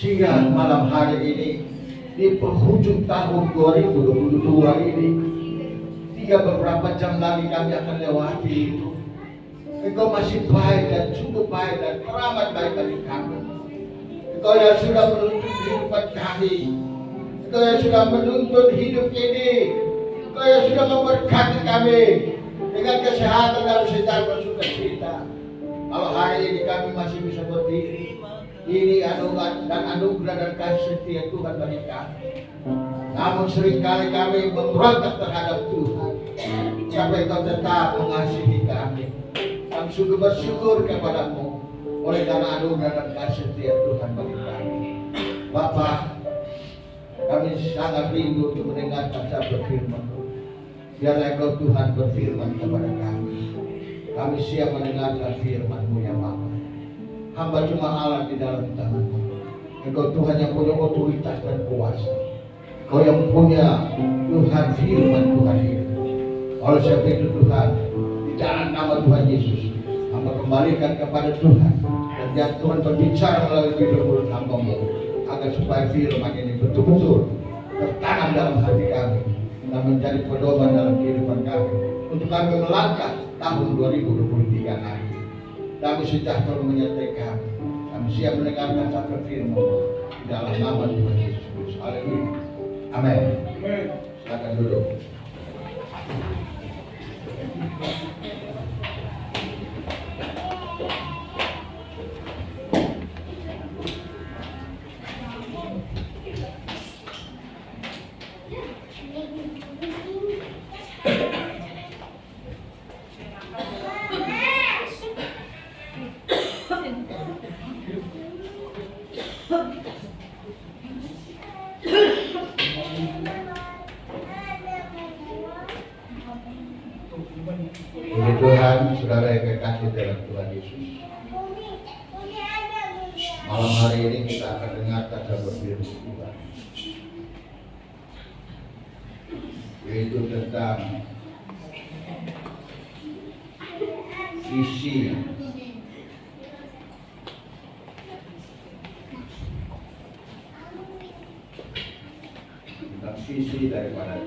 Sehingga malam hari ini di penghujung tahun 2022 ini, hingga beberapa jam lagi kami akan lewati itu, Engkau masih baik dan cukup baik dan teramat baik bagi kami. Engkau yang sudah menuntun kehidupan kami, Engkau yang sudah menuntun hidup ini, Engkau yang sudah memberkati kami dengan kesehatan dan sejahtera sukacita. Kalau hari ini kami masih bisa berdiri, ini anugerah dan kasih setia Tuhan bagi kami. Namun seringkali kami memberontak terhadap Tuhan, sampai Engkau tetap mengasihi kami, Kami sungguh bersyukur kepadamu oleh karena anugerah dan kasih setia Tuhan bagi kami. Bapa, kami sangat rindu untuk mendengarkan sabda firman-Mu. Biarlah Engkau Tuhan berfirman kepada kami. Kami siap mendengarkan firman-Mu ya Bapa. Hamba cuma alat di dalam tangan-Mu. Engkau Tuhan yang punya otoritas dan kuasa. Kau yang punya Tuhan firman Tuhan ini. Oleh sebab itu Tuhan, di dalam nama Tuhan Yesus, hamba kembalikan kepada Tuhan. Dan biar Tuhan berbicara melalui bibir mulut hamba-Mu, agar supaya firman ini betul-betul tertanam dalam hati kami dan menjadi pedoman dalam kehidupan kami untuk kami melangkah tahun 2023 nanti. Kami sejahtera menyertai kami. Kami siap mendengarkan sabda firman di dalam nama Tuhan Yesus. Haleluya. Amin. Silakan duduk. Puji Tuhan, saudara yang kekasih dalam Tuhan Yesus. Malam hari ini kita akan dengarkan sabda firman Tuhan, yaitu tentang visi daripada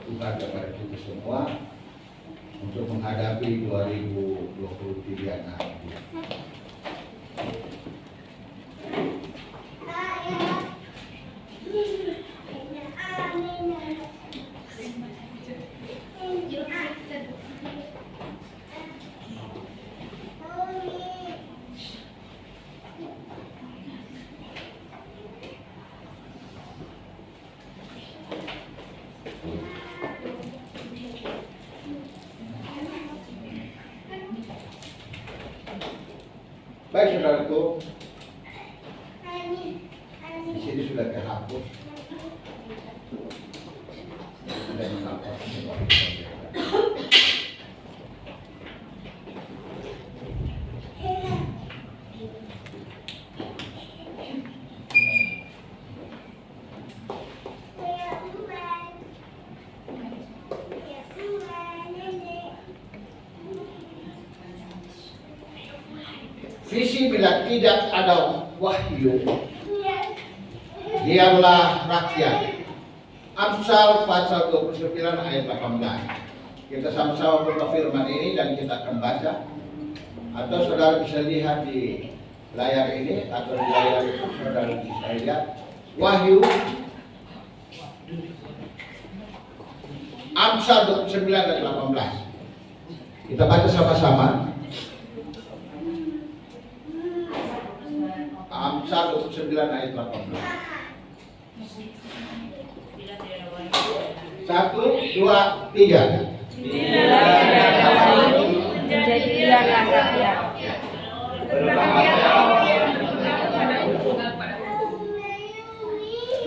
Tuhan kepada kita semua untuk menghadapi 2023 nanti. Baik saudaraku, di sini sudah kehapus, sudah dihapus. Visi bila tidak ada wahyu, biarlah rakyat. Amsal pasal 29 ayat 18. Kita sama-sama buka firman ini dan kita akan baca. Atau saudara bisa lihat di layar ini atau di layar itu saudara bisa lihat Wahyu Amsal 29 ayat 18. Kita baca sama-sama. Amsal 29 ayat 18. 1, 2, 3. Jadilah rakyat.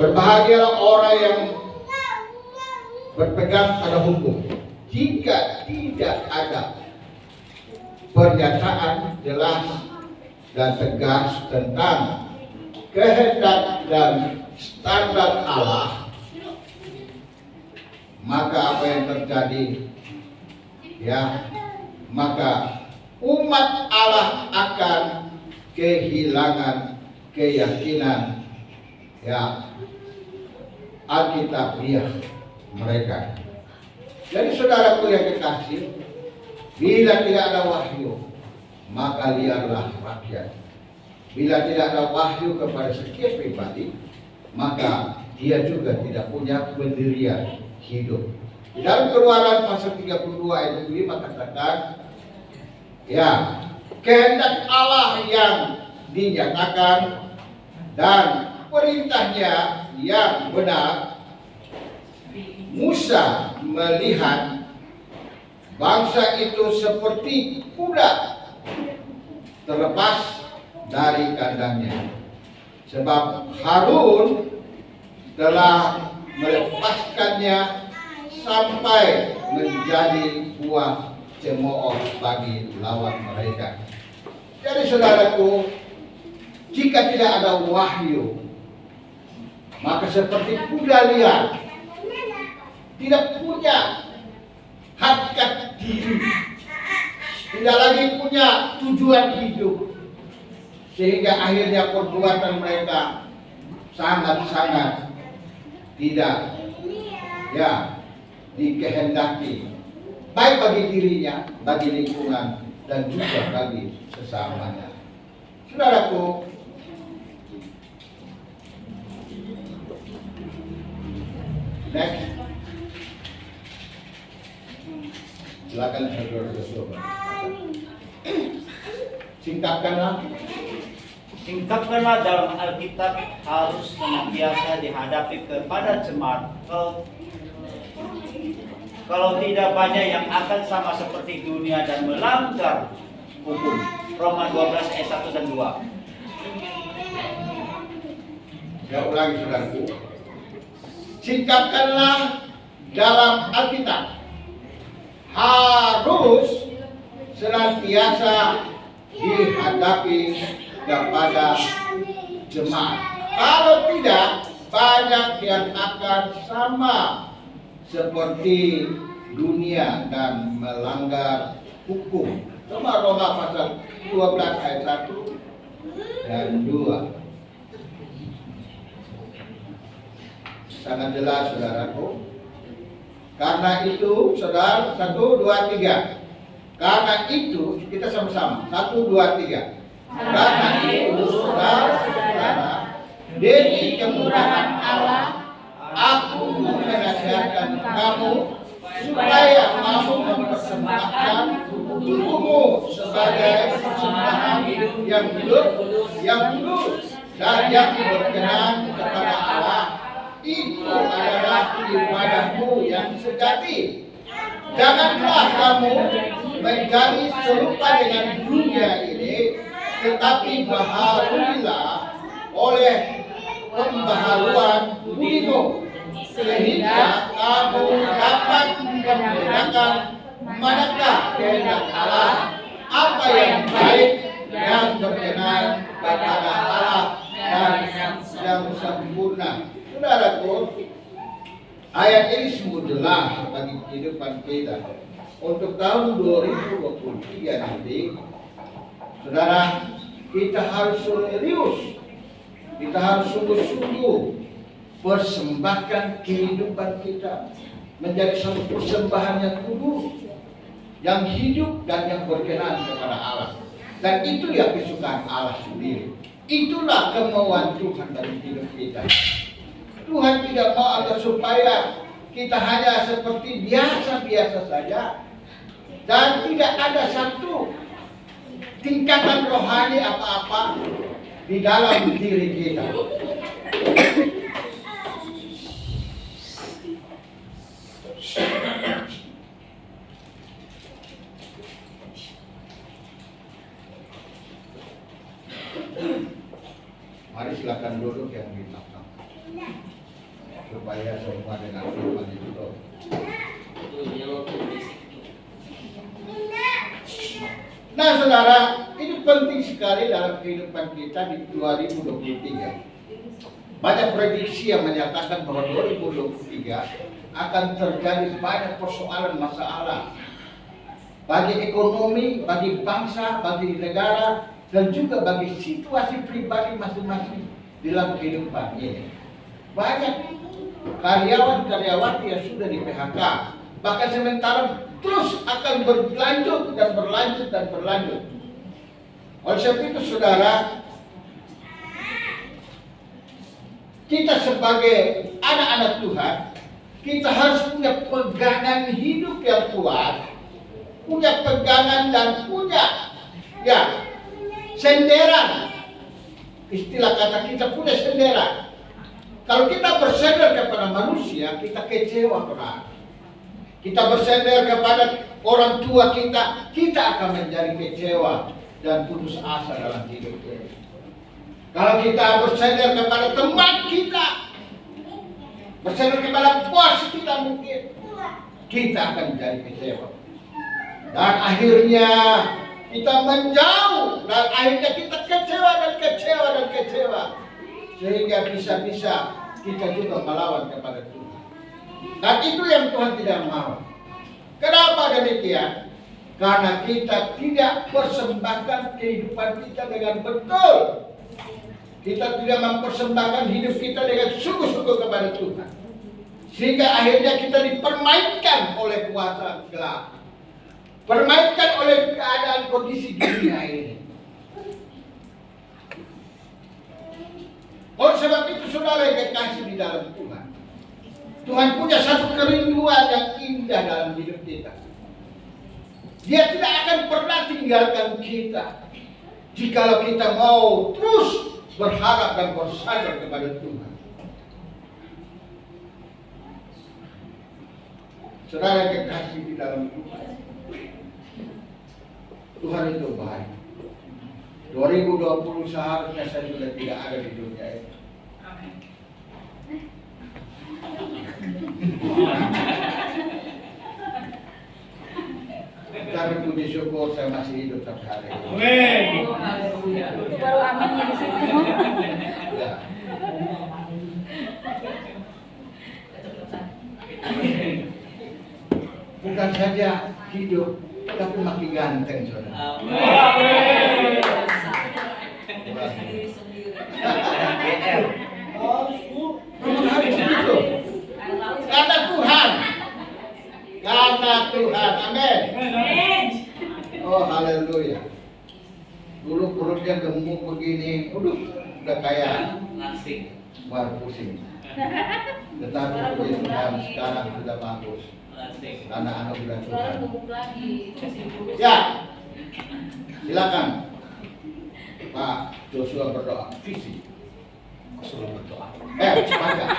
Berbahagialah orang yang berpegang pada hukum. Jika tidak ada pernyataan jelas dan tegas tentang kehendak dan standar Allah, maka apa yang terjadi? Ya, maka umat Allah akan kehilangan keyakinan ya alkitabiah mereka. Jadi saudaraku yang kekasih, bila tidak ada wahyu, maka liarlah rakyat. Bila tidak ada wahyu kepada setiap pribadi, maka dia juga tidak punya pendirian hidup. Di dalam Keluaran pasal 32 ayat 5 katakan, ya, kehendak Allah yang dinyatakan dan perintahnya yang benar. Musa melihat bangsa itu seperti kuda terlepas dari kandangnya. Sebab Harun telah melepaskannya sampai menjadi buah cemooh bagi lawan mereka. Jadi saudaraku, jika tidak ada wahyu, maka seperti kuda liar, tidak punya harkat diri, tidak lagi punya tujuan hidup, sehingga akhirnya perbuatan mereka sangat-sangat tidak dikehendaki, baik bagi dirinya, bagi lingkungan, dan juga bagi sesamanya. Saudaraku, next, silakan saudara Joshua. Singkatkanlah dalam Alkitab harus senantiasa dihadapi kepada jemaat. Kalau tidak, banyak yang akan sama seperti dunia dan melanggar hukum. Roma 12 ayat 1 dan 2. Ya, ulangi saudaraku. Singkatkanlah dalam Alkitab harus senantiasa dihadapi kepada jemaat. Kalau tidak, banyak yang akan sama seperti dunia dan melanggar hukum. Coba Roma pasal 12 ayat 1 dan 2. Sangat jelas saudaraku. Karena itu, saudara, 1, 2, 3. Karena itu, kita sama-sama. 1, 2, 3. Karena itu, saudara, demi kemurahan Allah, aku menasihatkan kamu supaya kamu mempersembahkan tubuhmu sebagai persembahan yang hidup, yang kudus, dan yang berkenan kepada Allah. Itu adalah ibadahmu yang sejati. Janganlah kamu menjadi serupa dengan dunia ini, tetapi baharuilah oleh pembaharuan budimu, sehingga kamu dapat membedakan manakah kehendak Allah, apa yang baik, yang berkenan kepada Allah, dan yang sempurna. Saudaraku, ayat ini sungguh jelas bagi kehidupan kita untuk tahun 2023 nanti. Saudara, kita harus serius, kita harus sungguh-sungguh persembahkan kehidupan kita menjadi satu persembahan yang kudus, yang hidup dan yang berkenan kepada Allah. Dan itu yang kesukaan Allah sendiri. Itulah kemauan Tuhan dari hidup kita. Tuhan tidak mau agar supaya kita hanya seperti biasa-biasa saja, dan tidak ada satu tingkatan rohani apa-apa di dalam diri kita. Mari silakan duduk yang di belakang, supaya semua dengan firman itu. Nah saudara, ini penting sekali dalam kehidupan kita di 2023. Banyak prediksi yang menyatakan bahwa 2023 akan terjadi banyak persoalan masalah bagi ekonomi, bagi bangsa, bagi negara, dan juga bagi situasi pribadi masing-masing dalam kehidupan ini. Banyak karyawan-karyawati yang sudah di PHK, bahkan sementara terus akan berlanjut dan berlanjut dan berlanjut. Oleh sebab itu saudara, kita sebagai anak-anak Tuhan, kita harus punya pegangan hidup yang kuat, punya pegangan dan punya senderan. Istilah kata kita punya senderan. Kalau kita bersandar kepada manusia, kita kecewa berat. kita bersandar kepada orang tua kita, kita akan menjadi kecewa dan putus asa dalam hidup kita. Kalau kita bersandar kepada teman kita, bersandar kepada bos kita mungkin, kita akan menjadi kecewa. Dan akhirnya kita menjauh, dan akhirnya kita kecewa dan kecewa dan kecewa. Sehingga bisa-bisa kita juga melawan kepada Tuhan. Dan itu yang Tuhan tidak mau. Kenapa demikian? Karena kita tidak persembahkan kehidupan kita dengan betul. Kita tidak mempersembahkan hidup kita dengan sungguh-sungguh kepada Tuhan. Sehingga akhirnya kita dipermainkan oleh kuasa gelap. Permainkan oleh keadaan kondisi dunia ini. Oleh sebab itu saudara yang kekasih di dalam Tuhan, Tuhan punya satu kerinduan yang indah dalam hidup kita. Dia tidak akan pernah tinggalkan kita jikalau kita mau terus berharap dan bersandar kepada Tuhan. Saudara yang kekasih di dalam Tuhan, Tuhan itu baik. 2020 seharusnya saya sudah tidak ada di dunia ini. Tapi puji syukur saya masih hidup sampai hari ini. Itu baru aminnya di situ. Ya. Bukan saja hidup, tapi makin ganteng, saudara. GR. Memang harus begitu. Karena Tuhan. Karena Tuhan. Amin. Oh, haleluya. Dulu perutnya gemuk begini, udah kayak Nasi. war pusing. Tetapi puji Tuhan sekarang sudah bagus. Anak-anak sudah Tuhan. Ya, silakan Pak Joshua berdoa. Visi. Suruh berdoa. Semangat.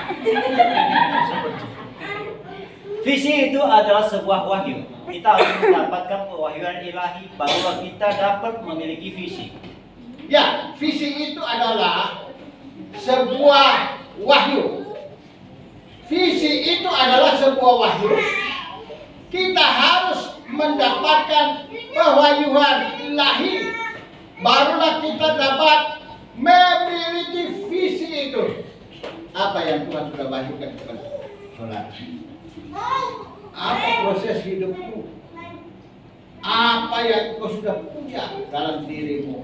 Visi itu adalah sebuah wahyu. Kita harus mendapatkan pewahyuan ilahi, barulah kita dapat memiliki visi. Ya, visi itu adalah sebuah wahyu. Visi itu adalah sebuah wahyu. Kita harus mendapatkan pewahyuan ilahi, barulah kita dapat memiliki visi itu. Apa yang Tuhan sudah wahyukan kepada saudara? Apa proses hidupmu? Apa yang kau sudah punya dalam dirimu?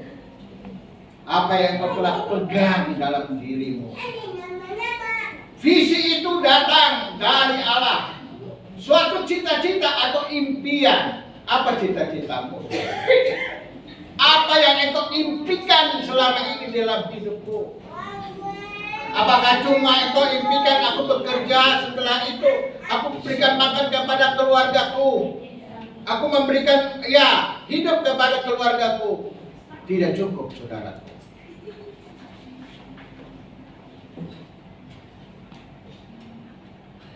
Apa yang kau telah pegang dalam dirimu? Visi itu datang dari Allah. Suatu cita-cita atau impian. Apa cita-citamu? Apa yang engkau impikan selama ini dalam hidupmu? Apakah cuma engkau impikan aku bekerja, setelah itu aku berikan makan kepada keluargaku, aku memberikan hidup kepada keluargaku? Tidak cukup, saudara.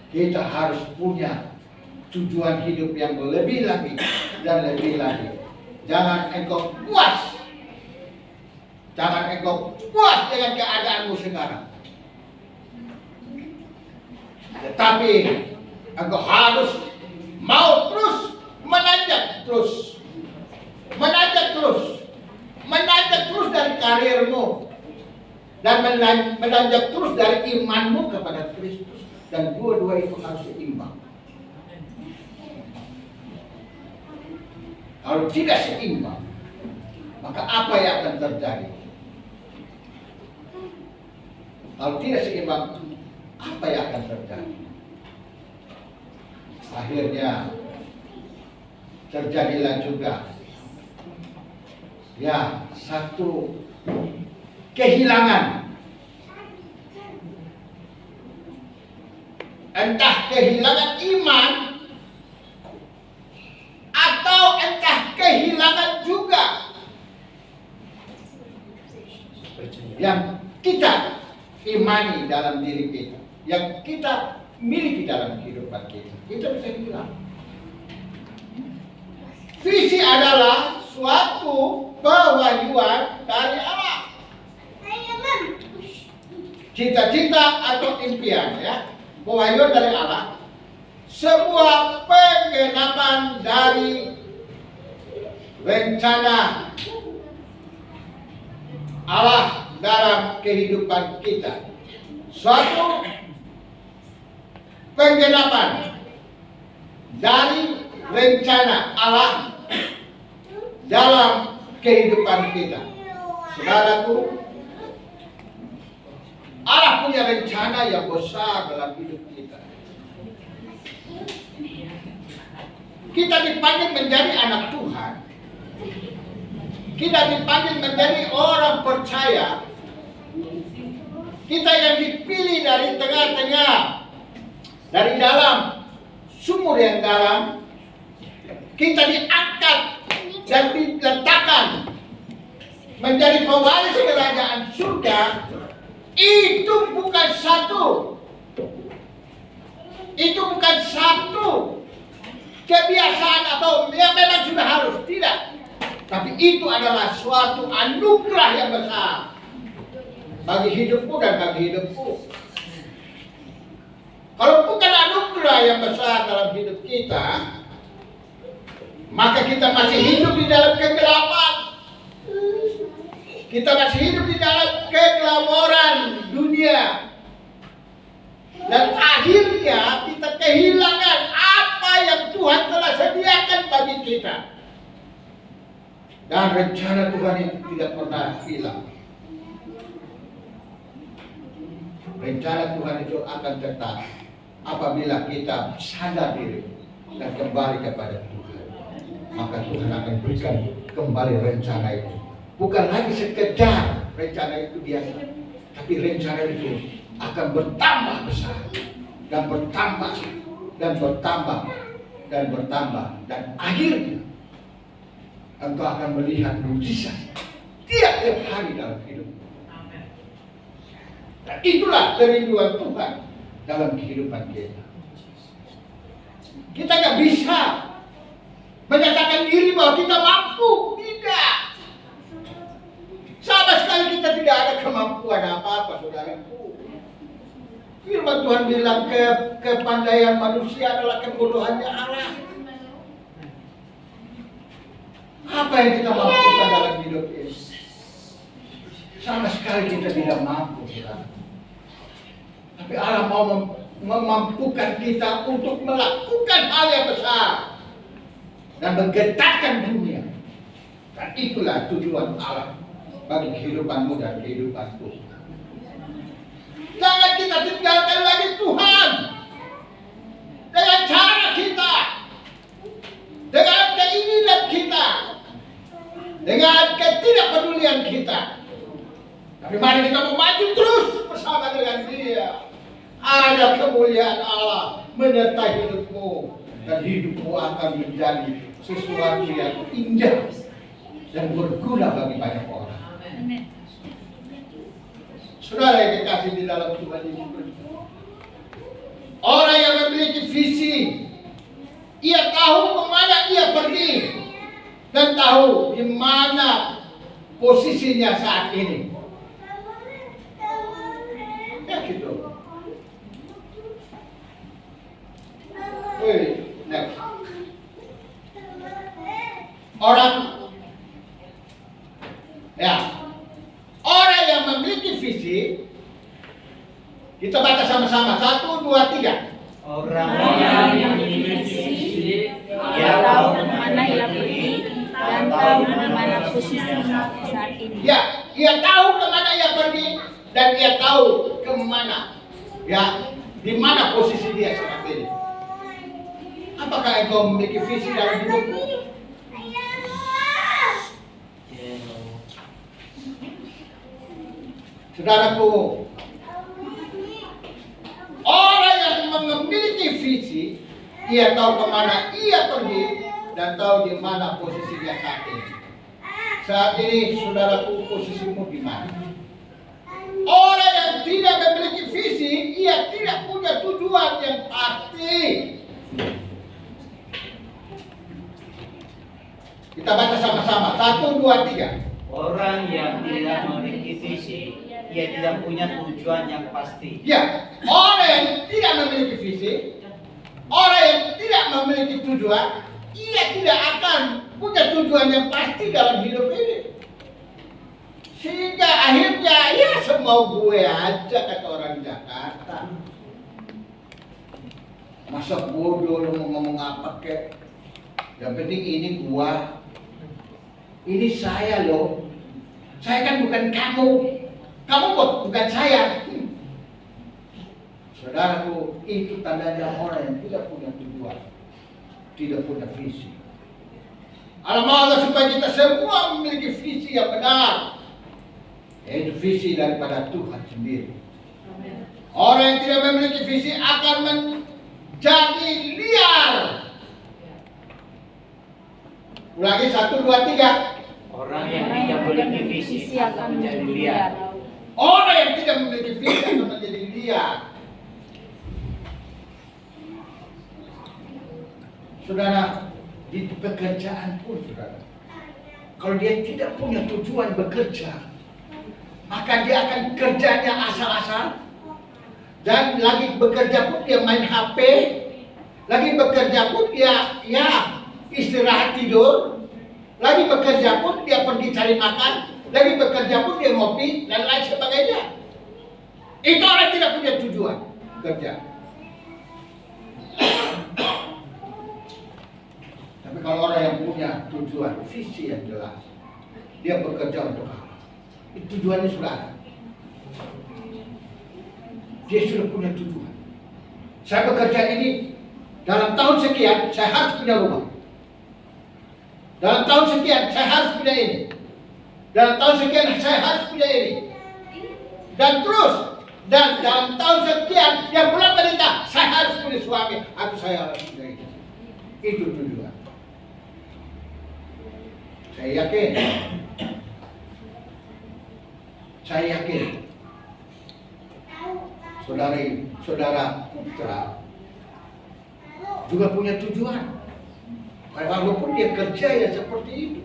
Kita harus punya tujuan hidup yang lebih lagi dan lebih lagi. Jangan engkau puas. Jangan engkau puas dengan keadaanmu sekarang. Tetapi engkau harus mau terus menanjak terus. Menanjak terus dari karirmu. Dan menanjak terus dari imanmu kepada Kristus. Dan dua-dua itu harus seimbang. Kalau tidak seimbang, maka apa yang akan terjadi? Kalau tidak seimbang, apa yang akan terjadi? Akhirnya terjadilah juga satu kehilangan. Entah kehilangan iman atau entah kehilangan juga yang kita imani dalam diri kita, yang kita miliki dalam kehidupan kita. Kita bisa bilang Visi adalah suatu pewahyuan dari Allah. Cita-cita atau impian, ya. Pewahyuan dari Allah. Sebuah penggenapan dari rencana Allah dalam kehidupan kita. Suatu penggenapan dari rencana Allah dalam kehidupan kita. Saudaraku, Allah punya rencana yang besar dalam hidup kita. Kita dipanggil menjadi anak Tuhan. Kita dipanggil menjadi orang percaya. Kita yang dipilih dari tengah-tengah, dari dalam sumur yang dalam. Kita diangkat dan diletakkan menjadi pewaris kerajaan surga. Itu bukan satu kebiasaan atau yang memang sudah harus, tidak. Tapi itu adalah suatu anugerah yang besar bagi hidupmu dan bagi hidupku. Kalau bukan anugerah yang besar dalam hidup kita, maka kita masih hidup di dalam kegelapan. Kita masih hidup di dalam keglamoran dunia. Dan akhirnya kita kehilangan apa yang Tuhan telah sediakan bagi kita. Dan rencana Tuhan itu tidak pernah hilang. Rencana Tuhan itu akan tetap apabila kita sadar diri dan kembali kepada Tuhan. Maka Tuhan akan berikan kembali rencana itu. Bukan lagi sekedar rencana itu biasa, tapi rencana itu akan bertambah besar dan bertambah dan bertambah dan bertambah, dan akhirnya engkau akan melihat mujizat tiap-tiap hari dalam hidup. Dan itulah kerinduan Tuhan dalam kehidupan kita. Kita nggak bisa menyatakan diri bahwa kita mampu, tidak. Sama sekali kita tidak ada kemampuan apa-apa, saudaraku. Firman Tuhan bilang kepandaian manusia adalah kebodohannya Allah. Apa yang kita mampukan dalam hidup ini? Sama sekali kita tidak mampu, saudara. Tapi Allah mau memampukan kita untuk melakukan hal yang besar dan menggetarkan dunia. Dan itulah tujuan Allah bagi kehidupanmu dan kehidupanku. Jangan kita tinggalkan lagi Tuhan dengan cara kita, dengan keinginan kita, dengan ketidakpedulian kita. Tapi mari kita mau maju terus bersama dengan Dia. Ada kemuliaan Allah menyertai hidupmu, dan hidupmu akan menjadi sesuatu yang indah dan berguna bagi banyak orang. Saudara yang dikasih di dalam Tuhan Yesus, orang yang memiliki visi, ia tahu kemana ia pergi dan tahu di mana posisinya saat ini. Ya gitu. Next. Orang yang memiliki visi, kita baca sama-sama, 1, 2, 3. Orang yang memiliki visi, ia tahu kemana ia pergi dan tahu di mana posisinya saat ini. Ya, ia tahu kemana ia pergi dan ia tahu kemana, ya, di mana posisi dia saat ini. Apakah engkau memiliki visi dalam hidupmu? Saudaraku, orang yang memiliki visi, ia tahu kemana ia pergi dan tahu di mana posisinya saat ini. Saat ini, saudaraku, posisimu di mana? Orang yang tidak memiliki visi, ia tidak punya tujuan yang pasti. Kita baca sama-sama. 1, 2, 3. Orang yang tidak memiliki visi, ia tidak punya tujuan yang pasti. Ya, orang yang tidak memiliki visi, orang yang tidak memiliki tujuan, ia tidak akan punya tujuan yang pasti dalam hidup ini. Sehingga akhirnya ya semau gue aja kata orang Jakarta. Masa bodoh lu mau ngomong apa kek? Yang penting ini gua. Ini saya loh. Saya kan bukan kamu. Kamu kok bukan saya. Saudaraku, itu tandanya orang yang tidak punya tujuan, tidak punya visi. Allah supaya kita semua memiliki visi yang benar, yaitu visi daripada Tuhan sendiri. Orang yang tidak memiliki visi akan menjadi liar. Ulangi 1, 2, 3. Orang yang tidak memiliki visi akan menjadi liar. Orang yang tidak memiliki visi akan menjadi liar. Saudara, di pekerjaan pun saudara, kalau dia tidak punya tujuan bekerja, maka dia akan kerjanya asal-asal. Dan lagi bekerja pun dia main HP, lagi bekerja pun dia istirahat tidur, lagi bekerja pun dia pergi cari makan, lagi bekerja pun dia ngopi dan lain sebagainya. Itu orang tidak punya tujuan kerja. Tapi kalau orang yang punya tujuan, visi yang jelas, dia bekerja untuk apa? Tujuannya sudah ada. Dia sudah punya tujuan. Saya bekerja ini dalam tahun sekian, saya harus punya rumah. Dalam tahun sekian, saya harus punya ini. Dalam tahun sekian, saya harus punya ini. Dan terus, dan dalam tahun sekian, yang belum menikah, saya harus punya suami, atau saya harus punya ini. Itu tujuan. Saya yakin, saudara putra juga punya tujuan. Walaupun dia kerja ya seperti itu,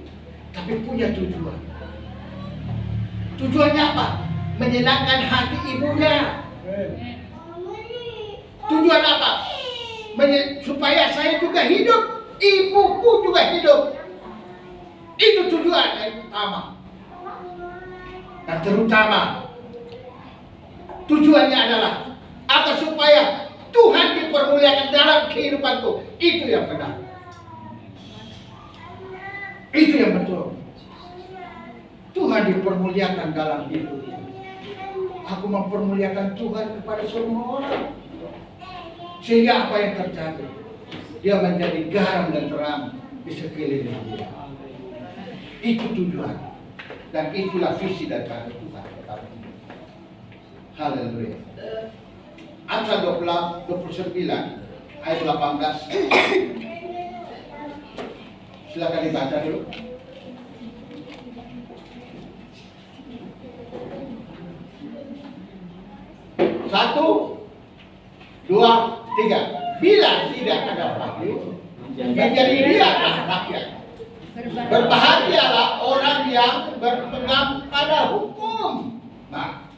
tapi punya tujuan. Tujuannya apa? Menyenangkan hati ibunya. Tujuan apa? Supaya saya juga hidup, ibuku juga hidup. Itu tujuan yang utama. Dan terutama tujuannya adalah agar supaya Tuhan dipermuliakan dalam kehidupanku. Itu yang benar. Itu yang betul. Tuhan dipermuliakan dalam hidup. Aku mempermuliakan Tuhan kepada semua orang. Sehingga apa yang terjadi? Dia menjadi garam dan terang di sekeliling dia. Itu tujuan. Dan itulah visi daripada Tuhan. Haleluya. Amsal 29 ayat 18. Silakan dibaca dulu. 1, 2, 3. Bila tidak ada wahyu, menjadi liarlah rakyat. Berbahagialah orang yang berpegang pada hukum. Nah,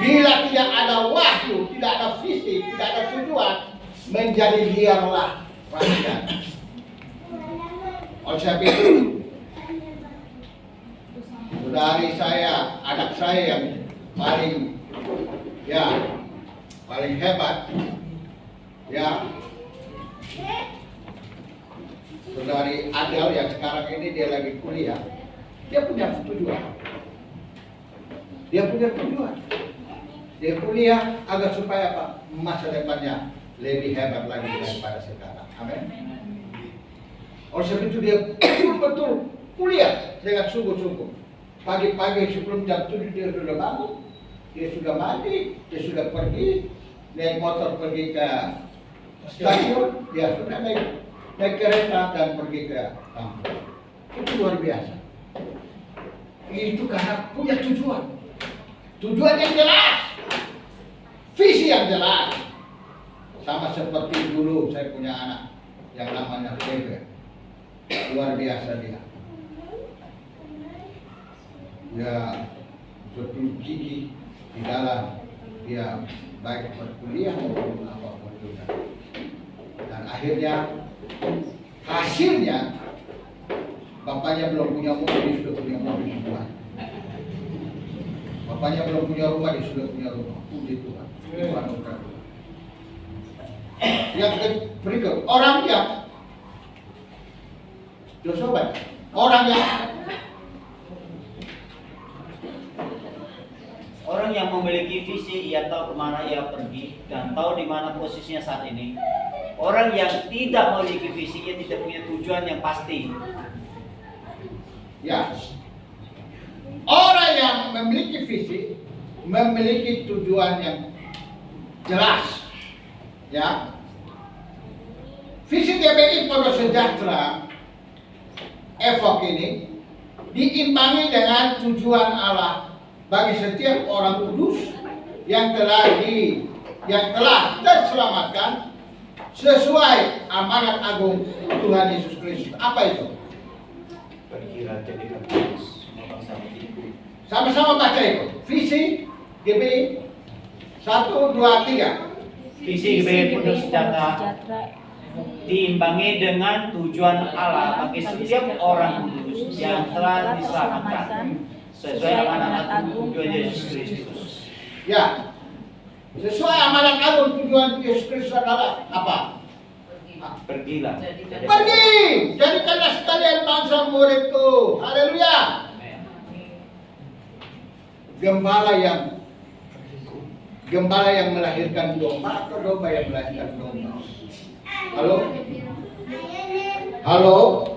bila tidak ada wahyu, tidak ada visi, tidak ada tujuan, menjadi liarlah rakyat. Oleh sebab itu, saudari saya, anak saya yang paling hebat, saudari Adel yang sekarang ini dia lagi kuliah, dia punya tujuan. Dia kuliah agar supaya apa? Masa depannya lebih hebat lagi daripada sekarang. Amin. Oleh sebab itu dia betul kuliah dengan sungguh-sungguh. Pagi-pagi sebelum jam 7 dia sudah bangun, dia sudah mandi, dia sudah pergi naik motor pergi ke stasiun, dia sudah naik kereta dan pergi ke kampus. Itu luar biasa. Itu karena punya tujuan. Tujuan yang jelas, visi yang jelas. Sama seperti dulu saya punya anak yang namanya Feber. luar biasa dia. Dia betul gigi di dalam dia baik berkuliah maupun apapun juga. Dan akhirnya hasilnya bapaknya belum punya mobil, dia sudah punya mobil Tuhan. Bapaknya belum punya rumah, dia sudah punya rumah. Puji Tuhan. Tuhan berkata. Yang berikut, orang yang Joshua, orang yang memiliki visi, ia tahu kemana ia pergi dan tahu di mana posisinya saat ini. Orang yang tidak memiliki visi, ia tidak punya tujuan yang pasti. Ya, orang yang memiliki visi, memiliki tujuan yang jelas. Ya, visi GBI Pondok Sejahtera Evok ini diimbangi dengan tujuan Allah bagi setiap orang kudus yang telah terselamatkan sesuai amanat agung Tuhan Yesus Kristus. Apa itu? Pergilah jadikan Kristus semua bangsa berikut. Sama-sama baca itu. Visi GBI 1, 2, 3. Visi GBI Pondok Sejahtera diimbangi dengan tujuan Allah bagi setiap orang kudus yang telah diselamatkan sesuai amanat agung Tuhan Yesus Kristus. Ya, sesuai amanat agung tujuan Yesus Kristus adalah apa? Pergilah. Pergi, jadikanlah sekalian bangsa muridku. Haleluya. Gembala yang melahirkan domba atau domba yang melahirkan domba? Halo?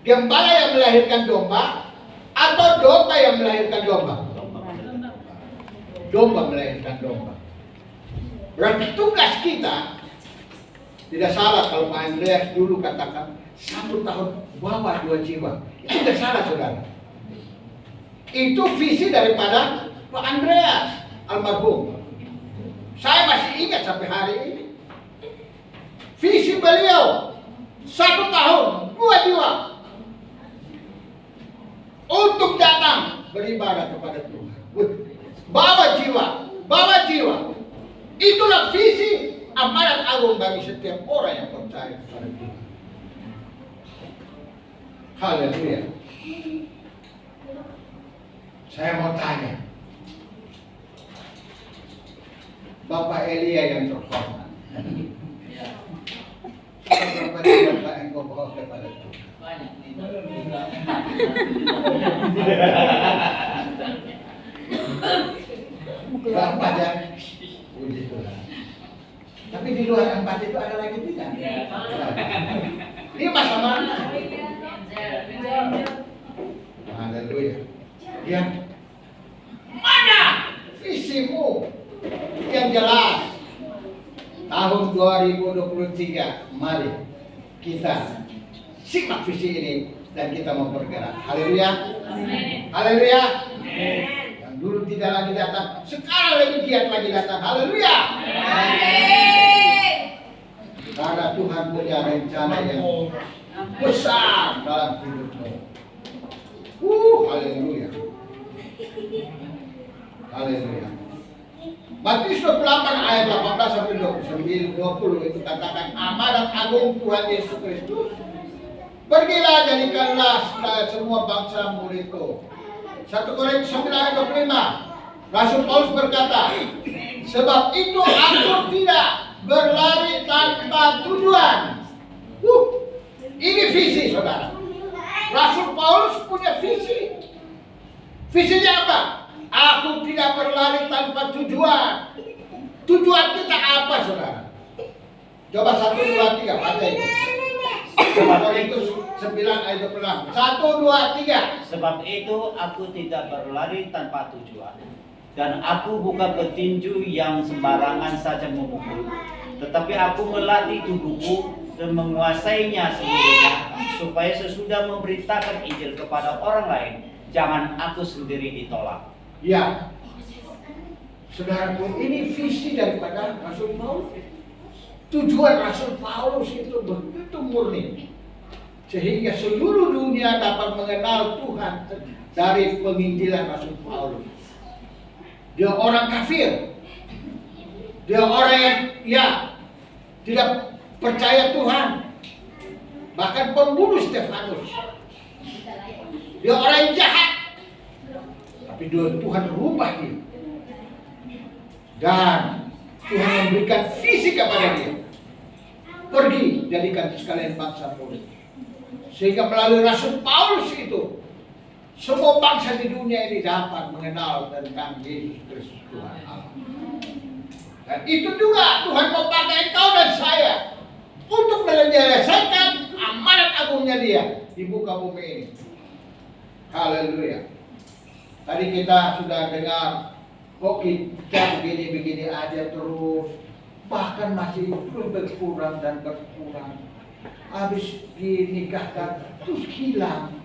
Gembala yang melahirkan domba atau domba yang melahirkan domba? Domba melahirkan domba. Berarti tugas kita tidak salah kalau Pak Andreas dulu katakan 1 tahun bawa 2 jiwa. Itu tidak salah, saudara. Itu visi daripada Pak Andreas almarhum. Saya masih ingat sampai hari ini. Visi beliau 1 tahun 2 jiwa untuk datang beribadah kepada Tuhan. Bawa jiwa. Itulah visi amanat agung bagi setiap orang yang percaya kepada Tuhan. Haleluya. Saya mau tanya, Bapak Elia yang terhormat, berapa jiwa yang kau bawa kepada Tuhan? Berapa jam? Puji Tuhan. Tapi di luar 4 itu ada lagi tidak? Ini masa mana? Haleluya. Ya. Mana visimu yang jelas? Tahun 2023, mari kita simak visi ini dan kita mau bergerak. Haleluya. Haleluya. Yang dulu tidak lagi datang, sekarang lebih giat lagi datang. Haleluya. Karena Tuhan punya rencana yang besar dalam hidupmu. Haleluya. Haleluya. Matius 28 ayat 18 sampai 20 itu katakan amanat agung Tuhan Yesus Kristus. Pergilah jadikanlah semua bangsa muridku. 1 Korintus 9 ayat 25. Rasul Paulus berkata, sebab itu aku tidak berlari tanpa tujuan. Ini visi, saudara. Rasul Paulus punya visi. Visinya apa? Aku tidak berlari tanpa tujuan. Tujuan kita apa, saudara? Coba 1, 2, 3 baca itu. Korintus 9 ayat 26. 1, 2, 3. Sebab itu aku tidak berlari tanpa tujuan, dan aku bukan petinju yang sembarangan saja memukul, tetapi aku melatih tubuhku dan menguasainya seluruhnya, supaya sesudah memberitakan Injil kepada orang lain, jangan aku sendiri ditolak. Ya, saudaraku, ini visi daripada Rasul Paulus. Tujuan Rasul Paulus itu begitu murni. sehingga seluruh dunia dapat mengenal Tuhan dari penginjilan Rasul Paulus. Dia orang kafir, dia orang yang tidak percaya Tuhan, bahkan pembunuh Stefanus. Dia orang yang jahat, tapi Tuhan rubah dia, dan Tuhan memberikan visi kepada dia. Pergi, jadikan sekalian bangsa murid. Sehingga melalui Rasul Paulus itu, semua bangsa di dunia ini dapat mengenal tentang Yesus Kristus Tuhan Allah. Dan itu juga Tuhan mau pakai engkau dan saya untuk menyelesaikan amanat agungnya dia di muka bumi ini. Haleluya. Tadi kita sudah dengar, kok kita begini-begini aja terus, bahkan masih terus berkurang dan berkurang. Habis dinikahkan terus hilang,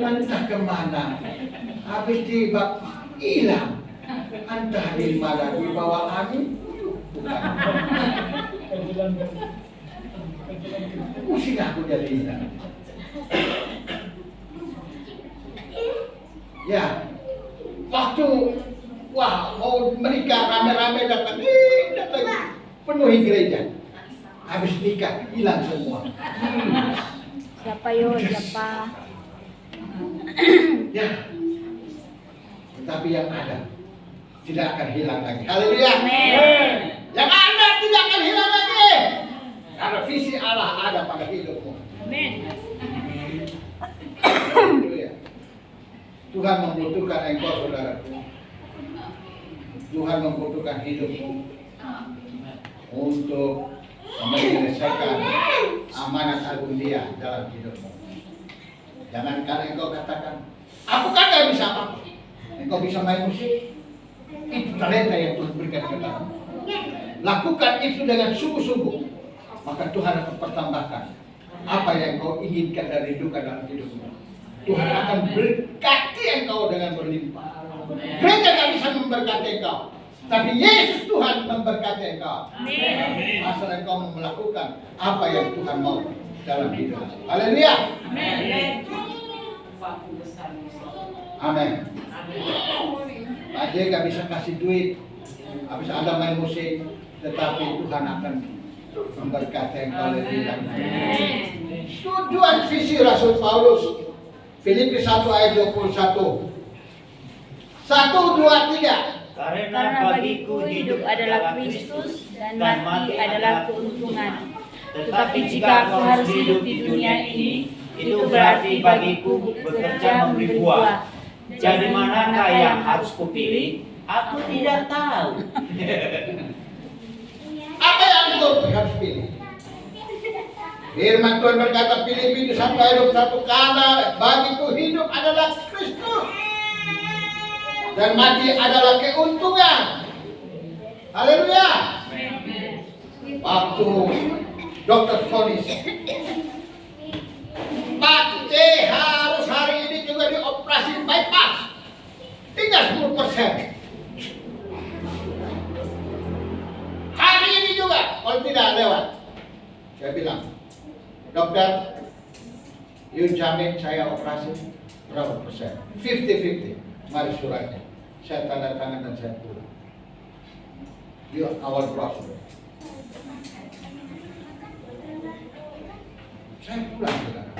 entah kemana. Habis hilang, entah di mana, di bawah angin. Bukan. Pusing aku jadi hilang. Ya, waktu mau menikah rame-rame datang penuhi gereja. Habis nikah hilang semua. Siapa yo? Siapa? Ya. Tetapi yang ada tidak akan hilang lagi. Haleluya. Amin. Yang ada tidak akan hilang lagi. Karena visi Allah ada pada hidupmu. Amin. Haleluya. Tuhan membutuhkan engkau, saudaraku. Tuhan membutuhkan hidupmu untuk menyelesaikan amanat agung dia dalam hidupmu. Jangan karena engkau katakan, aku kan gak bisa apa-apa. Engkau bisa main musik, itu talenta yang Tuhan berikan kepadamu. Lakukan itu dengan sungguh-sungguh, maka Tuhan akan pertambahkan apa yang engkau inginkan dan rindukan dalam hidupmu. Tuhan akan berkati engkau dengan berlimpah. Gereja gak bisa memberkati engkau, tapi Yesus Tuhan memberkati engkau. Asal engkau mau melakukan apa yang Tuhan mau dalam hidup. Haleluya. Amin. Aja gak bisa kasih duit, habis ada main musik, tetapi Tuhan akan memberkati engkau lebih lagi. Tujuan visi Rasul Paulus, Filipi 1 ayat 21. 1, 2, 3. Karena bagiku hidup adalah Kristus dan mati adalah keuntungan. Tetapi jika aku harus hidup di dunia ini, itu berarti bagiku bekerja memberi buah. Jadi manakah yang harus kupilih? Aku tidak tahu. Apa yang engkau harus pilih? Firman Tuhan berkata, Filipi 1 ayat 21, karena bagiku hidup adalah Kristus dan mati adalah keuntungan. Haleluya. Waktu dokter vonis, Pak T harus hari ini juga dioperasi bypass, tinggal 10%. Hari ini juga, kalau tidak lewat, saya bilang, dokter, you jamin saya operasi berapa persen? 50-50. Mari suratnya, saya tanda tangan dan saya pulang. You awal proses. Saya pulang, saudara.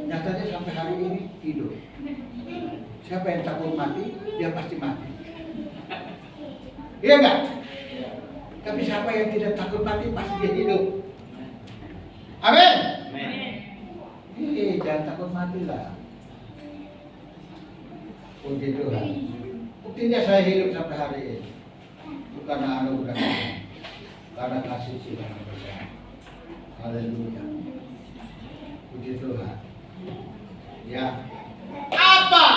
Nyatanya sampai hari ini hidup. Siapa yang takut mati, dia pasti mati. Iya enggak? Tapi siapa yang tidak takut mati, pasti dia hidup. Amin. Jangan takut mati lah. Puji Tuhan. Buktinya saya hidup sampai hari ini. Bukan anugerah Tuhan, karena kasih Tuhan bersama. Haleluya. Puji Tuhan. Ya. Apa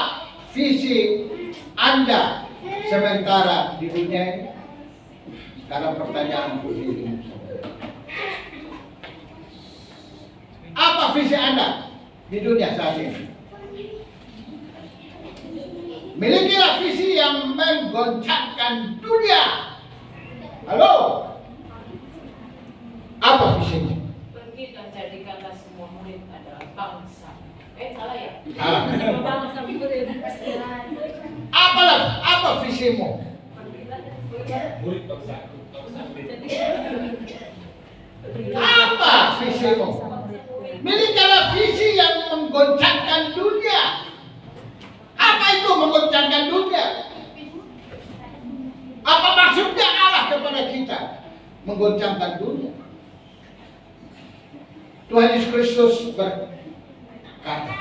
visi Anda sementara di dunia ini? Sekarang pertanyaan ini. Apa visi Anda di dunia saat ini? Milikilah visi yang menggoncangkan dunia. Halo? Apa visinya? bangkit dan jadikanlah semua murid adalah bangsa. Salah ya? Salah. Bangsa murid. Apa visimu? Apa visimu? Milikilah visi yang menggoncangkan dunia. Apa itu menggoncangkan dunia? Apa maksudnya Allah kepada kita? Menggoncangkan dunia. Tuhan Yesus Kristus berkata,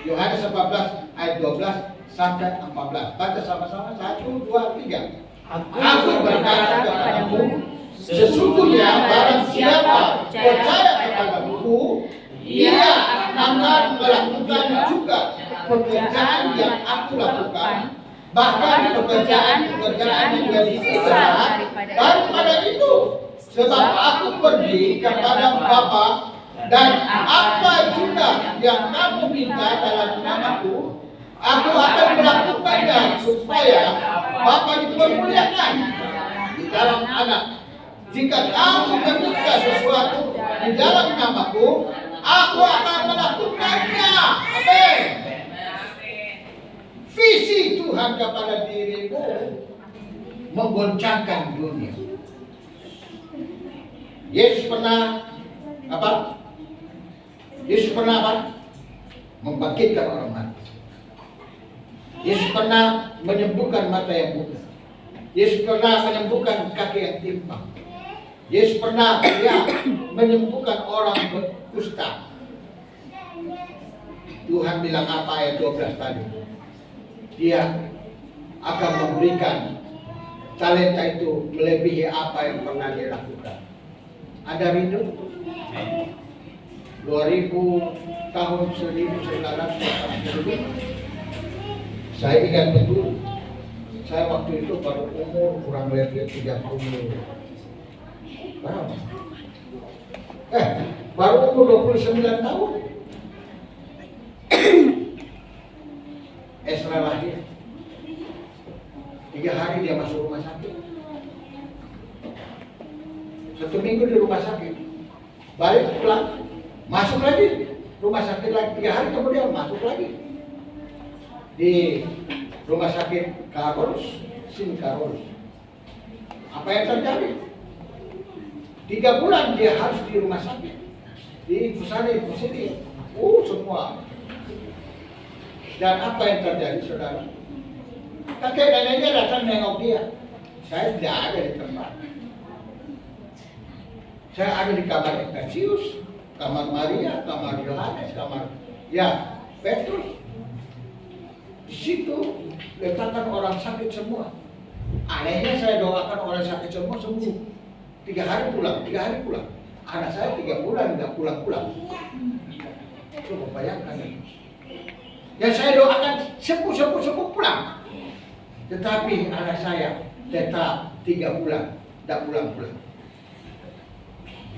Yohanes 14 ayat 12 sampai 14. Baca sama-sama, 1, 2, 3. Aku berkata kepadamu, sesungguhnya barang siapa percaya kepadaku, ia akan melakukan juga pekerjaan yang aku lakukan, bahkan pekerjaan yang lebih besar daripada itu. Sebab aku pergi kepada Bapa, dan apa juga yang kamu minta dalam namaku, aku akan melakukannya supaya Bapa dipermuliakan di dalam Anak. Jika kamu meminta sesuatu di dalam namaku, aku akan melakukannya. Amin. Visi Tuhan kepada dirimu menggoncangkan dunia. Yesus pernah apa? Yesus pernah apa? Membangkitkan orang mati. Yesus pernah menyembuhkan mata yang buta. Yesus pernah menyembuhkan kaki yang timpang. Yesus pernah menyembuhkan orang berkusta. Tuhan bilang apa ayat 12 tadi? Dia akan memberikan talenta itu melebihi apa yang pernah dia lakukan. Ada rindu? 2000 tahun 1980. Saya ingat betul. Saya waktu itu baru umur kurang lebih 30. Berapa? Baru umur 29 tahun. Esra lahir. 3 hari dia masuk rumah sakit. 1 minggu di rumah sakit. Balik pulang, masuk lagi rumah sakit lagi. 3 hari kemudian masuk lagi di rumah sakit Karolus, Karolus. Apa yang terjadi? 3 bulan dia harus di rumah sakit, di pusat semua. Dan apa yang terjadi, saudara? Kakek neneknya datang nengok dia. Saya tidak ada di tempat. Saya ada di kamar Ignatius, kamar Maria, kamar Yohanes, kamar Petrus. Di situ letakkan orang sakit semua. Anehnya saya doakan orang sakit semua sembuh. 3 hari pulang, 3 hari pulang. Anak saya 3 bulan nggak pulang-pulang. Coba bayangkan ini. Dan saya doakan sembuh pulang. Tetapi anak saya tetap 3 bulan tidak pulang-pulang.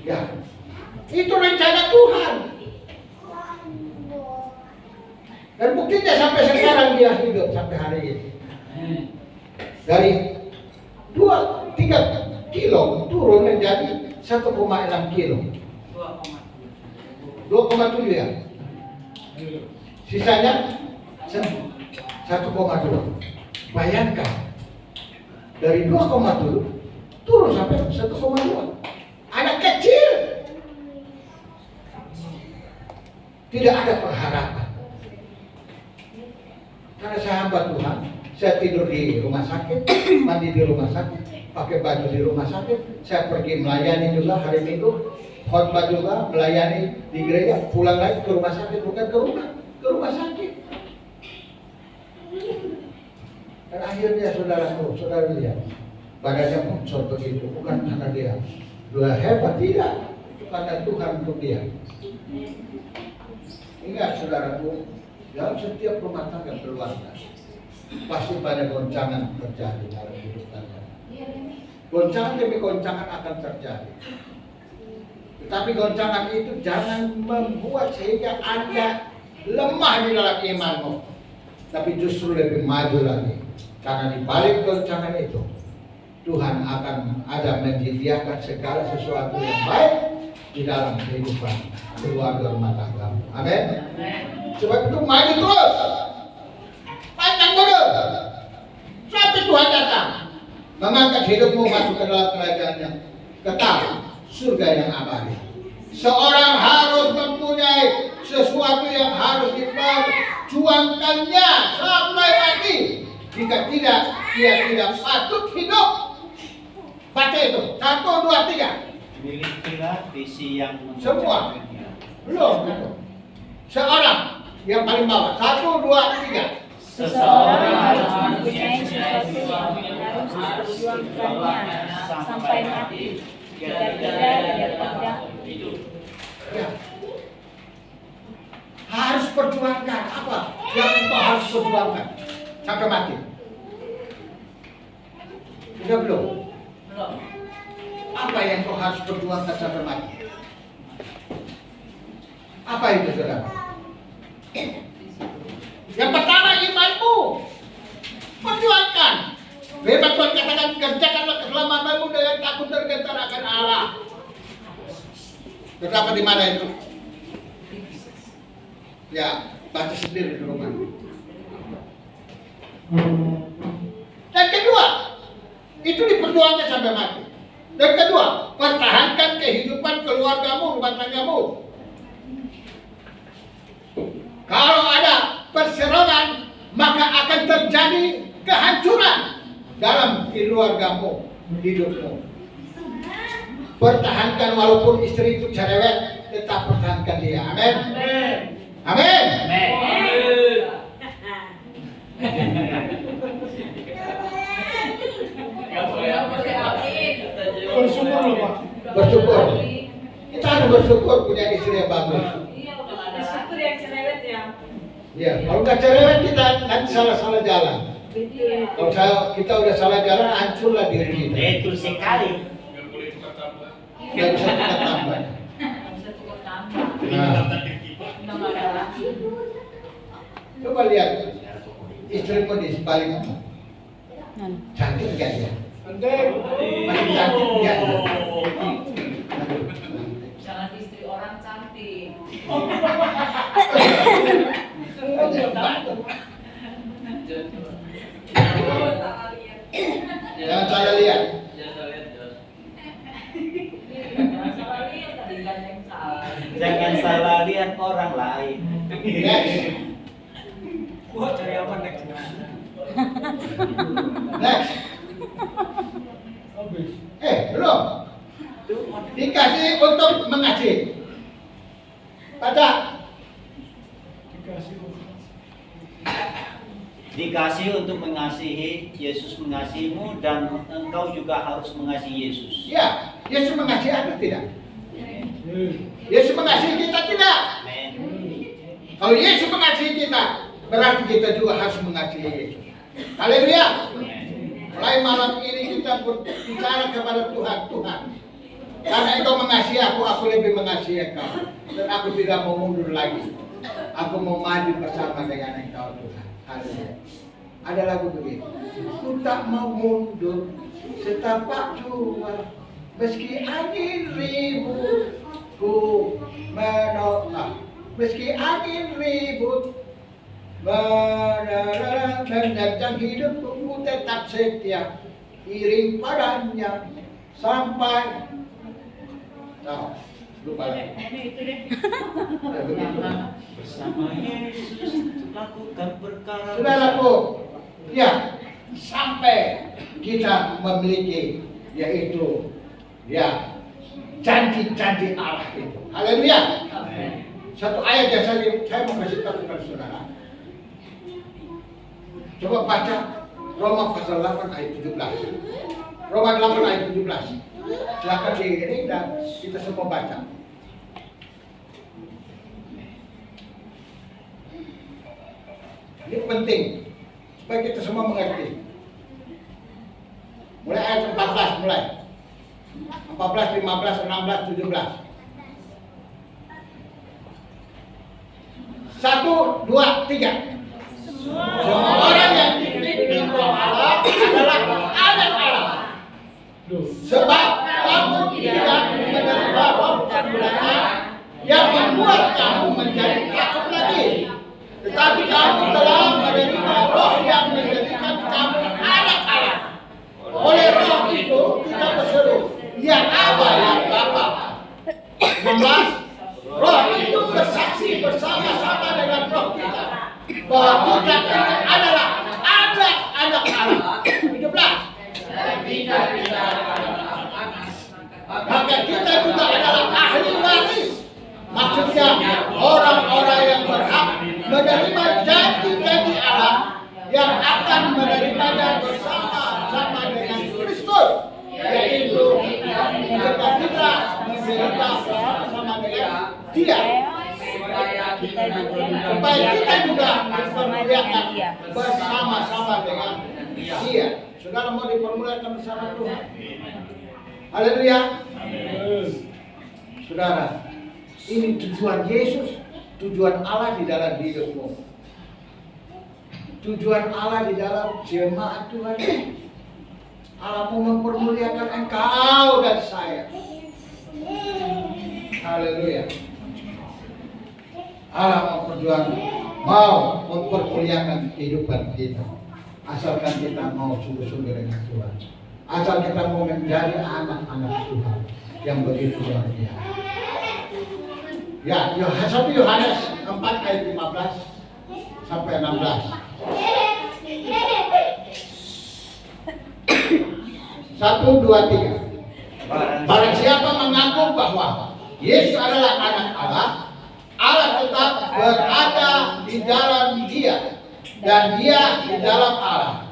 Ya, itu rencana Tuhan. Dan buktinya sampai sekarang dia hidup sampai hari ini. Dari 2-3 kilo turun menjadi 1,6 kilo. 2,7 ya. Sisanya 1,2. Bayangkan dari 2,7 turun sampai 1,2. Anak kecil. Tidak ada pengharapan. Karena saya hamba Tuhan, saya tidur di rumah sakit, mandi di rumah sakit, pakai baju di rumah sakit, saya pergi melayani juga hari Minggu, khotbah juga, melayani di gereja, pulang lagi ke rumah sakit, bukan ke rumah sakit. Dan akhirnya saudara lihat, badannya muncul begitu, bukan karena dia hebat, tidak, itu karena Tuhan untuk dia. Ingat saudaraku, dalam setiap rumah tangga keluarga pasti banyak goncangan terjadi dalam hidup Anda. Goncangan demi goncangan akan terjadi. Tetapi goncangan itu jangan membuat sehingga Anda lemah di dalam imanmu, tapi justru lebih maju lagi. Karena di balik goncangan itu Tuhan akan ada menyediakan segala sesuatu yang baik di dalam kehidupan keluarga rumah tangga. Amin. Sebab itu maju terus, panjang terus sampai Tuhan datang mengangkat hidupmu masuk ke dalam kerajaan-Nya, kekal surga yang abadi. Seorang harus mempunyai sesuatu yang harus diperjuangkannya sampai mati. Jika tidak, dia tidak patut hidup. Baca itu 1, 2, 3. Milikilah visi yang Semua. Belum. Seorang yang paling bawah 1, 2, 3. Seseorang harus mempunyai sesuatu yang harus diperjuangkannya sampai mati. Jika tidak, dia tidak hidup. Ya. Harus perjuangkan apa yang engkau harus perjuangkan sampai mati. Sudah belum? Belum. Apa yang kau harus perjuangkan sampai mati? Apa itu, saudara? Yang pertama, imanmu. Perjuangkan. Firman Tuhan katakan, kerjakanlah keselamatanmu dengan takut dan gentar akan Allah. Terdapat di mana itu? Ya, baca sendiri di rumah. Dan kedua, itu diperjuangkan sampai mati. Dan kedua, pertahankan kehidupan keluargamu, rumah tanggamu. Kalau ada perseroan, maka akan terjadi kehancuran dalam keluargamu, hidupmu. Pertahankan walaupun istri itu cerewet, tetap pertahankan dia. Amin. Amin. Bersyukur loh Pak. Bersyukur. Kita harus bersyukur punya istri yang bagus. Bersyukur yang cerewet ya. Ya, kalau nggak cerewet kita nanti salah-salah jalan. Kalau kita udah salah jalan, hancurlah diri kita. Betul sekali. Nggak bisa kita tambah. Bisa cukup tambah. Nah, coba lihat istrimu di sebalikmu. Cantik nggak dia? Masih cantik nggak dia? Jangan istri orang cantik. Jangan salah lihat. Jangan salah lihat orang lain. Next. Next. Belum. Dikasih untuk mengasihi. Baca. Dikasih untuk mengasihi, Yesus mengasihimu dan engkau juga harus mengasihi Yesus. Ya, Yesus mengasihi atau tidak? Yesus mengasihi kita tidak. Amin. Kalau Yesus mengasihi kita, berarti kita juga harus mengasihi Yesus. Haleluya. Mulai malam ini kita berbicara kepada Tuhan, Tuhan. Karena Engkau mengasihi aku lebih mengasihi Engkau. Dan aku tidak mau mundur lagi. Aku mau maju bersama dengan Engkau, Tuhan. Haleluya. Ada lagu begitu. Ku tak mau mundur setapak jua, meski angin ribut ku menolak. Meski angin ribut menerjang hidupku, ku tetap setia iring padanya sampai lupa lagi. Bersama Yesus lakukan perkara. Saudaraku, ya sampai kita memiliki yaitu ya janji-janji Allah itu. Haleluya. Satu ayat yang saya mau kasih tahu kepada saudara. Coba baca Roma pasal 8 ayat 17. Roma 8 ayat 17. Silakan diiring dan kita semua baca. Ini penting supaya kita semua mengerti. Mulai ayat 14 mulai. 14, 15, 16, 17. 1, 2, 3. Semua orang yang dipimpin oleh Allah adalah anak Allah. Sebab kamu tidak menerima roh perbudakan membuat kamu menjadi takut lagi. Tetapi kamu telah menerima Roh yang menjadikan kamu anak Allah. Oleh Roh itu kita berseru, ya Aba, ya Bapa. 16. Roh itu bersaksi bersama-sama dengan Roh kita bahwa kita ini adalah anak-anak Allah. 17. Maka kita juga adalah ahli waris. Maksudnya orang-orang yang berhak menerima janji-janji Allah yang akan menerimanya bersama-sama dengan Kristus, yaitu jika kita menderita bersama-sama dengan Dia, supaya kita juga dipermuliakan bersama-sama dengan Dia. Saudara mau dipermuliakan bersama Tuhan. Haleluya. Saudara, ini tujuan Yesus, tujuan Allah di dalam hidupmu. Tujuan Allah di dalam jemaat Tuhan. Allah mau mempermuliakan engkau dan saya. Haleluya. Allah mau mempermuliakan kehidupan kita. Asalkan kita mau sungguh-sungguh dengan Tuhan. Asal kita mau menjadi anak-anak Tuhan yang begitu luar biasa. Ya, Yohanes 4 ayat 15 sampai 16. 1, 2, 3. Barang siapa mengaku bahwa Yesus adalah anak Allah, Allah tetap berada di dalam Dia dan Dia di dalam Allah.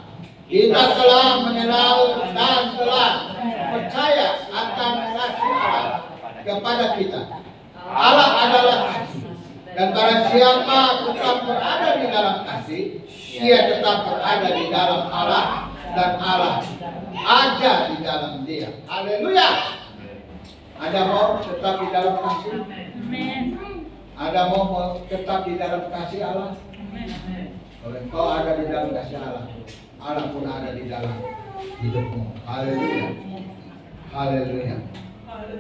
Kita telah mengenal dan telah percaya akan kasih Allah kepada kita. Allah adalah kasih, dan barang siapa tetap berada di dalam kasih, dia tetap berada di dalam Allah dan Allah ada di dalam Dia. Haleluya. Ada mau tetap di dalam kasih? Ada mau tetap di dalam kasih Allah? Kalau engkau ada di dalam kasih Allah, Allah pun ada di dalam hidupmu. Haleluya. Haleluya.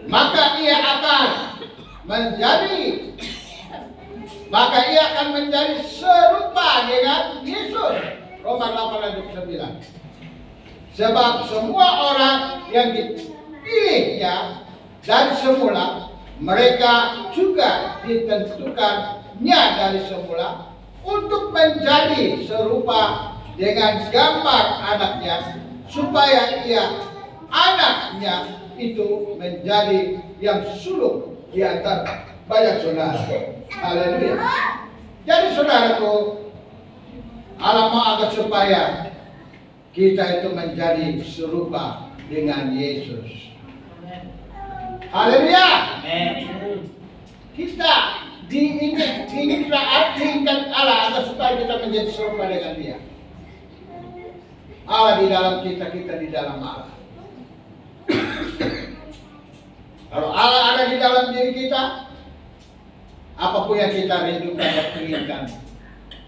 Maka ia akan menjadi serupa dengan Yesus. Roma 8 ayat 9. Sebab semua orang yang dipilihnya dari semula, mereka juga ditentukannya dari semula untuk menjadi serupa dengan gambar anaknya, supaya anaknya itu menjadi yang sulung di antara banyak saudara. Haleluya. Jadi saudaraku, Allah mau agar supaya kita itu menjadi serupa dengan Yesus. Haleluya. Kita diinginkan Allah agar supaya kita menjadi serupa dengan Dia. Allah di dalam kita, kita di dalam Allah. Kalau Allah ada di dalam diri kita, apapun yang kita rindukan dan inginkan,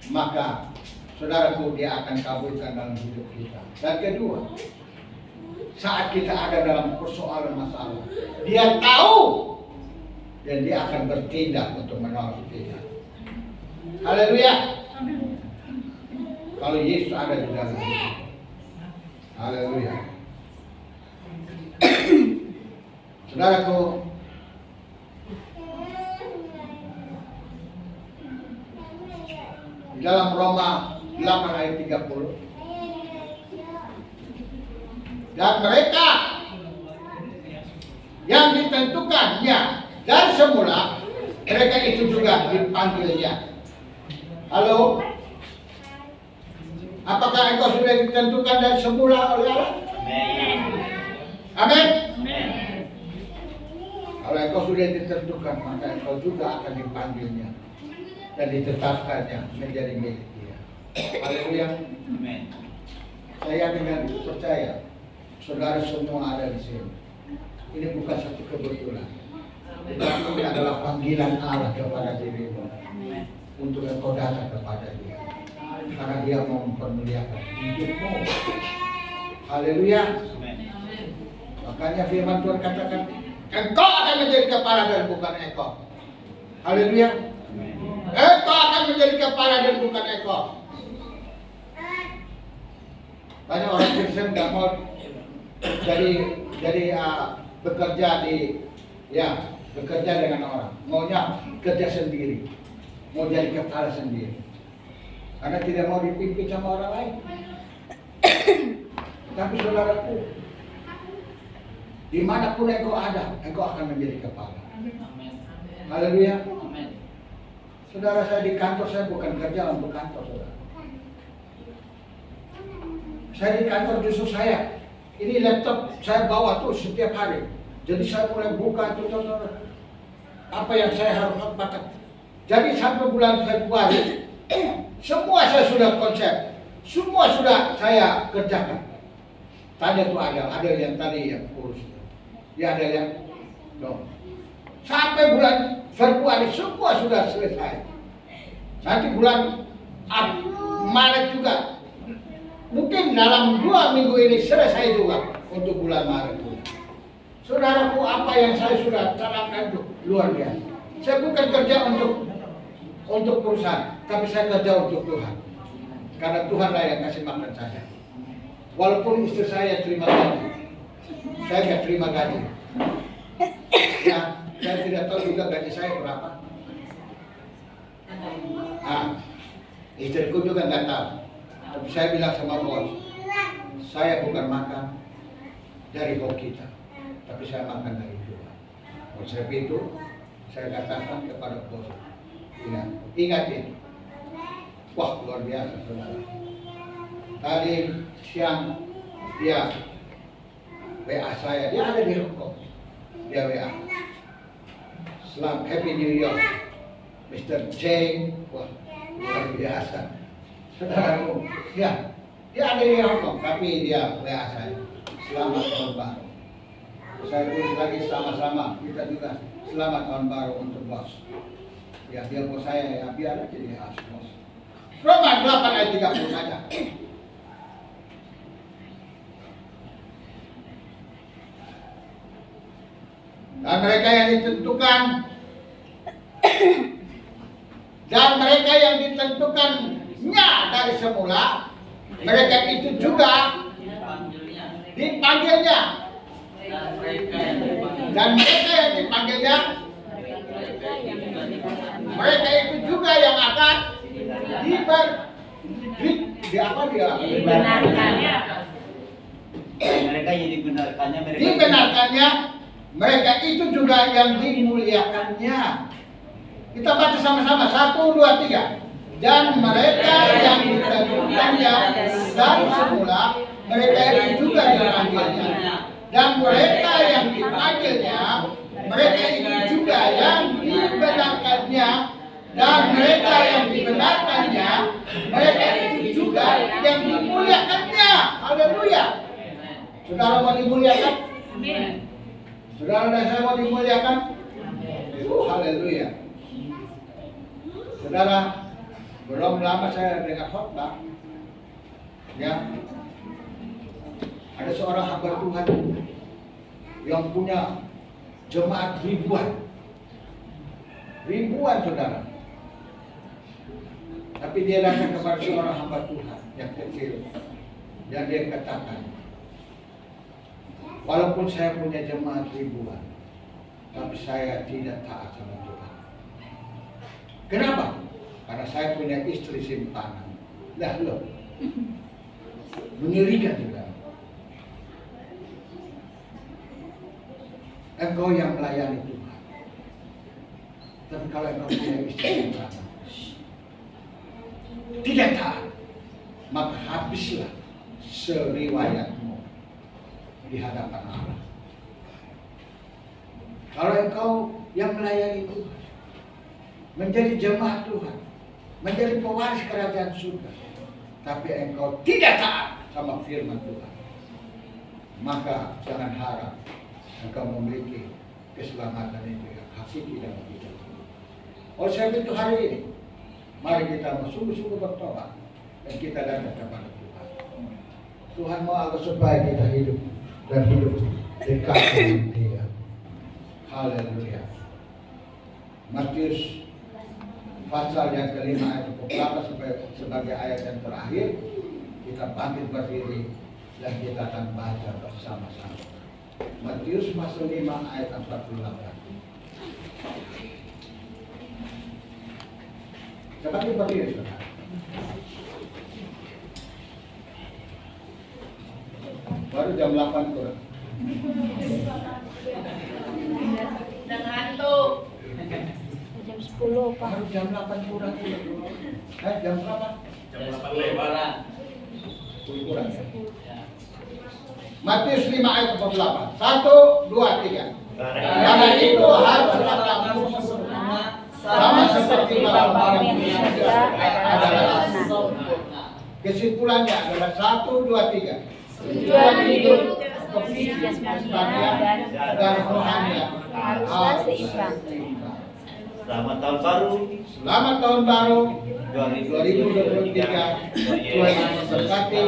maka saudaraku, Dia akan kabulkan dalam hidup kita. Dan kedua, saat kita ada dalam persoalan masalah, Dia tahu dan Dia akan bertindak untuk menolong kita. Haleluya. Kalau Yesus ada di dalam hidup. Haleluya. Saudaraku, di dalam Roma 8 ayat 30, dan mereka yang ditentukannya dari semula, mereka itu juga dipanggilnya. Halo? Apakah engkau sudah ditentukan dari semula oleh Allah? Amin. Kalau engkau sudah ditentukan, maka engkau juga akan dipanggilnya dan ditetapkannya menjadi milik Dia. Haleluya. Saya dengan percaya, saudara semua ada di sini. Ini bukan satu kebetulan, tetapi ini adalah panggilan Allah kepada dirimu untuk engkau datang kepada Dia. Karena Dia mau mempermuliakan hidupmu. Haleluya. Makanya firman Tuhan katakan, engkau akan menjadi kepala dan bukan ekor. Haleluya. Engkau akan menjadi kepala dan bukan ekor. Banyak orang Kristen nggak mau jadi bekerja bekerja dengan orang, maunya kerja sendiri, mau jadi kepala sendiri, karena tidak mau dipimpin sama orang lain. Tapi saudaraku, dimanapun engkau ada, engkau akan menjadi kepala. Haleluya. Saudara, saya di kantor, saya bukan kerja untuk kantor, saudara. Saya di kantor justru ini laptop saya bawa tuh setiap hari. Jadi saya mulai buka tuh apa yang saya harus pakai. Jadi sampai bulan Februari, semua saya sudah konsep, semua sudah saya kerjakan. Tanya tuh ada yang tadi yang urus, ya ada yang dong. Sampai bulan Februari semua sudah selesai. Nanti bulan Maret juga. Mungkin dalam 2 minggu ini selesai juga untuk bulan Maret. Saudaraku, apa yang saya sudah canangkan itu luar biasa. Saya bukan kerja untuk perusahaan, tapi saya kerja untuk Tuhan. Karena Tuhan lah yang kasih makan saya. Walaupun istri saya terima gaji, saya nggak terima gaji. Ya, saya tidak tahu juga gaji saya berapa. Istriku juga nggak tahu. Tapi saya bilang sama bos, saya bukan makan dari bos kita, tapi saya makan dari Tuhan. Oleh sebab itu, saya katakan kepada bos, ingat ini. Wah, luar biasa, saudara. Tadi siang dia WA saya, dia ada di Hong Kong. Dia WA. Selamat Happy New Year, Mr. J. Wah, luar biasa. Saudaraku, ya, dia ada di Hong Kong, tapi dia WA saya. Selamat tahun baru. Saya tulis lagi sama-sama, kita juga selamat tahun baru untuk bos. Ya, dia bos saya, ya biar aja dia harus bos. Roma 8 ayat 30 saja. Dan mereka yang ditentukan ditentukannya dari semula, mereka itu juga dipanggilnya. Dan mereka yang dipanggilnya, mereka itu juga yang akan dibenarkannya, mereka itu juga yang dimuliakannya. Kita baca sama-sama, 1, 2, 3. Dan mereka yang ditentukannya dari semula, mereka itu juga dipanggilnya. Dan mereka yang dipanggilnya, mereka itu juga yang dibenarkannya. Dan mereka yang dibenarkannya, mereka itu juga yang dimuliakannya. Haleluya. Saudara mau dimuliakan? Saudara dan saya mau dimuliakan? Haleluya. Saudara, belum lama saya dengar khotbah, ya, ada seorang hamba Tuhan yang punya jemaat ribuan, saudara. Tapi dia datang kepada seorang hamba Tuhan yang kecil, dan dia katakan, walaupun saya punya jemaat ribuan, tapi saya tidak taat sama Tuhan. Kenapa? Karena saya punya istri simpanan. Lah loh, mengerikan juga. Engkau yang melayani Tuhan, tapi kalau engkau punya istri simpanan, tidak taat, maka habislah seriwayatmu di hadapan Allah. Kalau engkau yang melayani Tuhan, menjadi jemaat Tuhan, menjadi pewaris kerajaan surga, tapi engkau tidak taat sama firman Tuhan, maka jangan harap engkau memiliki keselamatan itu yang hakiki dalam hidup. Oleh sebab itu hari ini, mari kita sungguh-sungguh bertobat dan kita datang kepada Tuhan. Tuhan mau agar supaya kita hidup dan hidup dekat dengan Dia. Haleluya. Matius pasal yang kelima ayat 28 sebagai ayat yang terakhir. Kita bangkit berdiri dan kita akan baca bersama-sama. Matius pasal 5 ayat 48. Coba kita berdiri, saudara. Baru jam 8 kurang. Dan ngantuk. Jam 10 Pak. Baru jam 8 kurang. Jam berapa? Jam 8 lebaran. 10 kurang. Matius 5 ayat 48. 1, 2, 3. Karena itu harus kamu sempurna sama seperti Bapa yang di surga adalah sempurna. Kesimpulannya adalah 1, 2, 3. Tujuan hidup fisik jasmani dan rohani haruslah seimbang. Selamat tahun baru Selamat tahun baru 2023. 2023. Tuhan Yesus memberkati.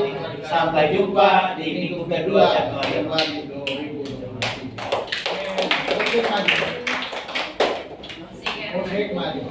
Sampai jumpa di minggu kedua Januari. Januari 2023. Musik maju. Musik maju.